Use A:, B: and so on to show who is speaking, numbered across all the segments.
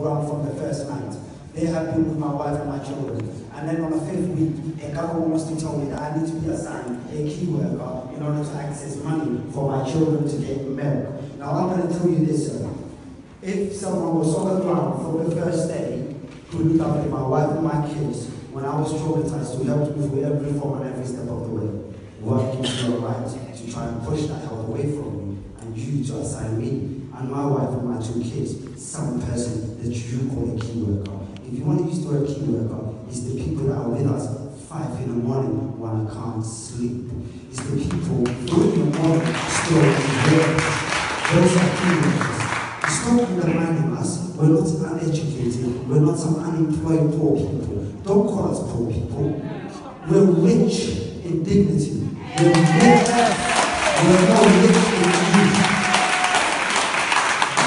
A: ground from the first night. They have been with my wife and my children. And then on the 5th week, a government wants to tell me that I need to be assigned a key worker in order to access money for my children to get milk. Now I'm going to tell you this, sir. If someone was on the ground from the first day, who looked after my wife and my kids, when I was traumatized, to help me with every form and every step of the way, what gives you a right to try and push that help away from me, and you to assign me and my wife and my 2 kids some person that you call a key worker? If you want to use the word key worker, it's the people that are with us 5 in the morning when I can't sleep. It's the people 3 in the morning still here. Those are key workers. Stop undermining us. We're not uneducated. We're not some unemployed poor people. Don't call us poor people. We're rich in dignity. We're rich. We're not rich in youth.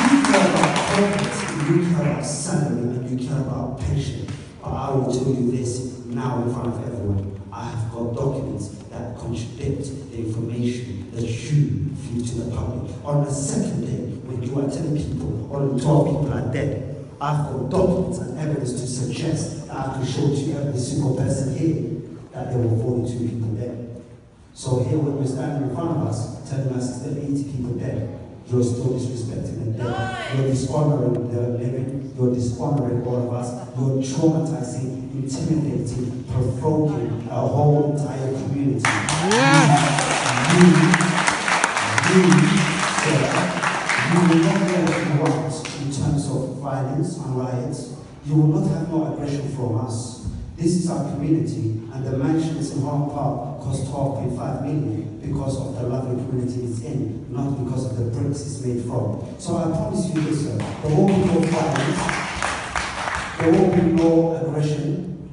A: You care about profit, you care about salary, and you care about pension. But I will tell you this now in front of everyone. I have got documents that contradict the information that you feed to the public. On the second day, when you are telling people only 12 people are dead, I've got documents and evidence to suggest that I can show to every single person here that there were 42 people dead. So here when we're standing in front of us, telling us there's 80 people dead, you're still disrespecting the dead. You're dishonoring the living. You're dishonoring all of us. You're traumatizing, intimidating, provoking a whole entire community. You will not get what you want in terms of violence and riots. You will not have no aggression from us. This is our community, and the mansions in Holland Park cost 12.5 million because of the lovely community it's in, not because of the bricks it's made from. So I promise you this, sir, there won't be no violence, there won't be no aggression,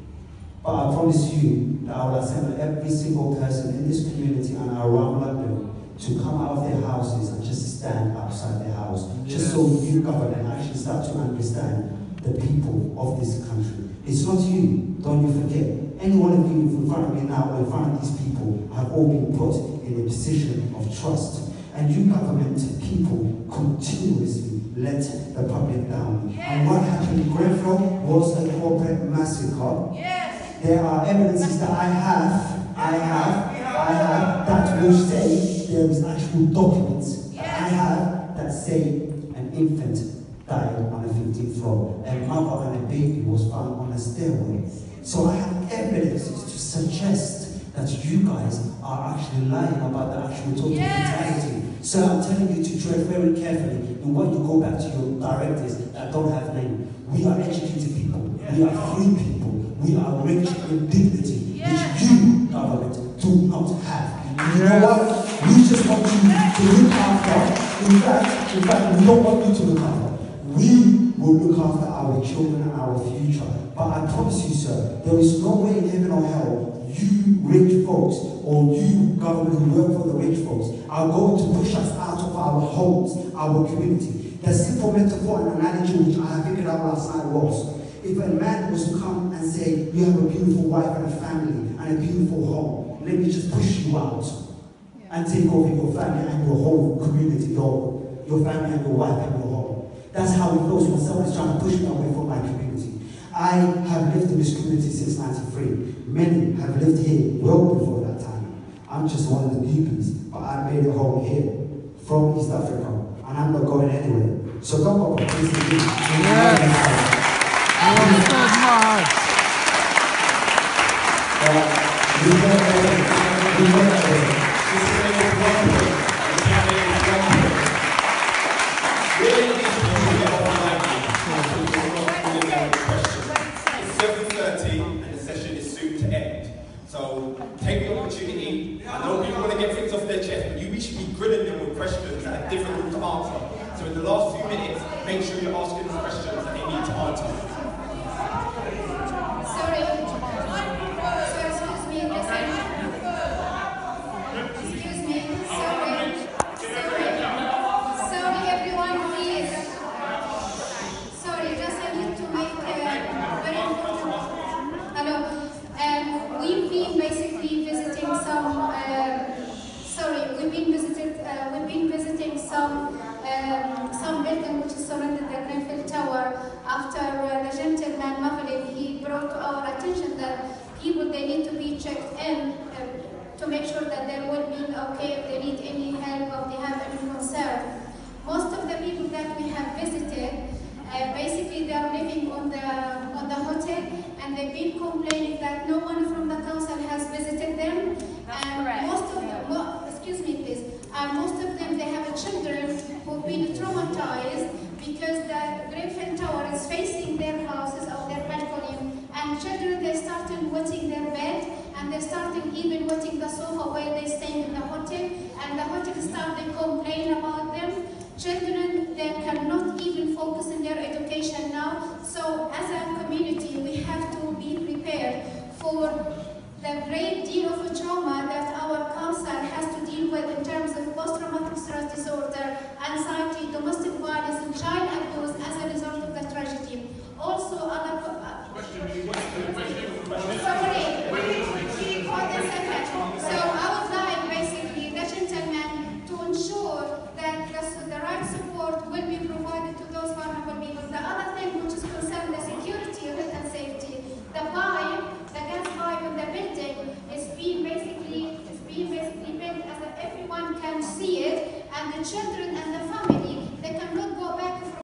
A: but I promise you that I will assemble every single person in this community and around London to come out of their houses and just stand outside their house, just so you government actually start to understand the people of this country. It's not you, don't you forget. Any one of you in front of me now or in front of these people have all been put in a position of trust. And you government people continuously let the public down. Yes. And what happened in Grenfell was a corporate massacre. Yes. There are evidences that I have that will say there is actual documents that I have that say an infant died on the 15th floor. A mother and a baby was found on a stairway. So I have evidences to suggest that you guys are actually lying about the actual total fatality. So I'm telling you to tread very carefully in when you go back to your directors that don't have name. We are educated people. We are free people. We are rich in dignity, which you, government, do not have. And you know what? We just want you to look after. In fact, we don't want you to look after. We will look after our children and our future. But I promise you, sir, there is no way in heaven or hell you rich folks or you government who work for the rich folks are going to push us out of our homes, our community. The simple metaphor and analogy which I have figured out last night was, if a man was to come and say, you have a beautiful wife and a family and a beautiful home, let me just push you out and take over your family and your whole community, your family and your wife and your home. That's how it goes when someone is trying to push me away from my community. I have lived in this community since '93. Many have lived here well before that time. I'm just one of the newbies, but I made a home here from East Africa, and I'm not going anywhere. So don't go back.
B: So take the opportunity. I know people want to get things off their chest, but we should be grilling them with questions that are difficult to answer. So in the last few minutes, make sure you're asking them questions that they need to answer.
C: Sorry. Excuse me. Excuse me. Sorry, everyone, please. Sorry, just I need to make very important. Hello. We've been basically visiting some. We've been visiting some building which is surrounded the Grenfell Tower after people, they need to be checked in to make sure that they're well-being okay, if they need any help, or they have any concern. Most of the people that we have visited, basically they are living on the hotel, and they've been complaining that no one from the council has visited them. And most of them, excuse me please, most of them, they have children who've been traumatized because the Grenfell Tower is facing their houses or their balcony, and children, they started wetting their bed, and they started even wetting the sofa where they stay in the hotel, and the hotel started complaining about them. Children, they cannot even focus in their education now. So as a community, we have to be prepared for the great deal of trauma that our council has to deal with in terms of post-traumatic stress disorder, anxiety, domestic violence, and child abuse as a result of the tragedy. Also, other... So I would like, basically, the gentleman to ensure that the right support will be provided to those vulnerable people. The other thing which is concerned the security, health and safety, the gas pipe in the building is being basically built as that everyone can see it, and the children and